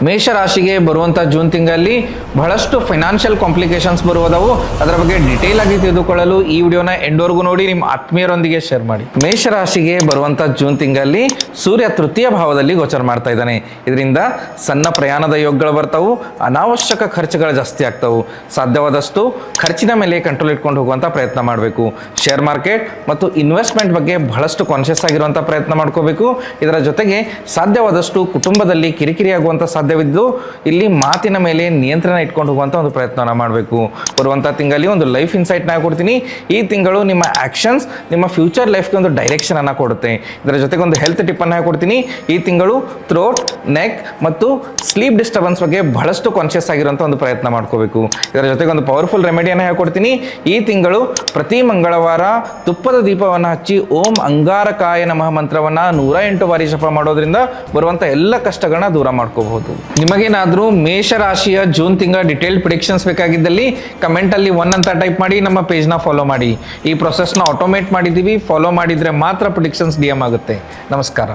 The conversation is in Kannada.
ಮೇಷರಾಶಿಗೆ ಬರುವಂಥ ಜೂನ್ ತಿಂಗಳಲ್ಲಿ ಬಹಳಷ್ಟು ಫೈನಾನ್ಷಿಯಲ್ ಕಾಂಪ್ಲಿಕೇಶನ್ಸ್ ಬರುವುದವು. ಅದರ ಬಗ್ಗೆ ಡಿಟೇಲ್ ಆಗಿ ತಿಳಿದುಕೊಳ್ಳಲು ಈ ವಿಡಿಯೋನ ಎಂಡ್ವರೆಗೂ ನೋಡಿ, ನಿಮ್ಮ ಆತ್ಮೀಯರೊಂದಿಗೆ ಶೇರ್ ಮಾಡಿ. ಮೇಷರಾಶಿಗೆ ಬರುವಂಥ ಜೂನ್ ತಿಂಗಳಲ್ಲಿ ಸೂರ್ಯ ತೃತೀಯ ಭಾವದಲ್ಲಿ ಗೋಚರ ಮಾಡ್ತಾ ಇದ್ದಾನೆ. ಇದರಿಂದ ಸಣ್ಣ ಪ್ರಯಾಣದ ಯೋಗಗಳು ಬರ್ತಾವು, ಅನಾವಶ್ಯಕ ಖರ್ಚುಗಳು ಜಾಸ್ತಿ ಆಗ್ತಾವು. ಸಾಧ್ಯವಾದಷ್ಟು ಖರ್ಚಿನ ಮೇಲೆ ಕಂಟ್ರೋಲ್ ಇಟ್ಕೊಂಡು ಹೋಗುವಂಥ ಪ್ರಯತ್ನ ಮಾಡಬೇಕು. ಶೇರ್ ಮಾರ್ಕೆಟ್ ಮತ್ತು ಇನ್ವೆಸ್ಟ್ಮೆಂಟ್ ಬಗ್ಗೆ ಬಹಳಷ್ಟು ಕಾನ್ಷಿಯಸ್ ಆಗಿರುವಂಥ ಪ್ರಯತ್ನ ಮಾಡ್ಕೋಬೇಕು. ಇದರ ಜೊತೆಗೆ ಸಾಧ್ಯವಾದಷ್ಟು ಕುಟುಂಬದಲ್ಲಿ ಕಿರಿಕಿರಿ ಆಗುವಂಥ ಸಾಧ್ಯವಿದ್ದು ಇಲ್ಲಿ ಮಾತಿನ ಮೇಲೆ ನಿಯಂತ್ರಣ ಇಟ್ಕೊಂಡು ಹೋಗುವಂಥ ಒಂದು ಪ್ರಯತ್ನವನ್ನು ಮಾಡಬೇಕು. ಬರುವಂಥ ತಿಂಗಳಲ್ಲಿ ಒಂದು ಲೈಫ್ ಇನ್ಸೈಟ್ನ ಕೊಡ್ತೀನಿ. ಈ ತಿಂಗಳು ನಿಮ್ಮ ಆಕ್ಷನ್ಸ್ ನಿಮ್ಮ ಫ್ಯೂಚರ್ ಲೈಫ್ಗೆ ಒಂದು ಡೈರೆಕ್ಷನ್ ಅನ್ನು ಕೊಡುತ್ತೆ. ಇದರ ಜೊತೆಗೆ ಒಂದು ಹೆಲ್ತ್ ಟಿಪ್ ಅನ್ನು ಕೊಡ್ತೀನಿ. ಈ ತಿಂಗಳು ಥ್ರೋಟ್, ನೆಕ್ ಮತ್ತು ಸ್ಲೀಪ್ ಡಿಸ್ಟರ್ಬೆನ್ಸ್ ಬಗ್ಗೆ ಬಹಳಷ್ಟು ಕಾನ್ಷಿಯಸ್ ಆಗಿರುವಂಥ ಒಂದು ಪ್ರಯತ್ನ ಮಾಡ್ಕೋಬೇಕು. ಇದರ ಜೊತೆಗೆ ಒಂದು ಪವರ್ಫುಲ್ ರೆಮಿಡಿಯನ್ನು ಹೇಳ್ಕೊಡ್ತೀನಿ. ಈ ತಿಂಗಳು ಪ್ರತಿ ಮಂಗಳವಾರ ತುಪ್ಪದ ದೀಪವನ್ನು ಹಚ್ಚಿ ಓಂ ಅಂಗಾರಕಾಯ ನಮಃ ಮಂತ್ರವನ್ನು 108 ಬಾರಿ ಜಪ ಮಾಡೋದ್ರಿಂದ ಬರುವಂಥ ಎಲ್ಲ ಕಷ್ಟಗಳನ್ನ ದೂರ ಮಾಡ್ಕೋಬಹುದು. ನಿಮಗೇನಾದರೂ ಮೇಷರಾಶಿಯ ಜೂನ್ ತಿಂಗಳ ಡಿಟೇಲ್ಡ್ ಪ್ರಿಡಿಕ್ಷನ್ಸ್ ಬೇಕಾಗಿದ್ದಲ್ಲಿ ಕಮೆಂಟಲ್ಲಿ 1 ಅಂತ ಟೈಪ್ ಮಾಡಿ ನಮ್ಮ ಪೇಜ್ನ ಫಾಲೋ ಮಾಡಿ. ಈ ಪ್ರೊಸೆಸ್ನ ಆಟೋಮೇಟ್ ಮಾಡಿದ್ದೀವಿ. ಫಾಲೋ ಮಾಡಿದರೆ ಮಾತ್ರ ಪ್ರಿಡಿಕ್ಷನ್ಸ್ DM ಆಗುತ್ತೆ. ನಮಸ್ಕಾರ.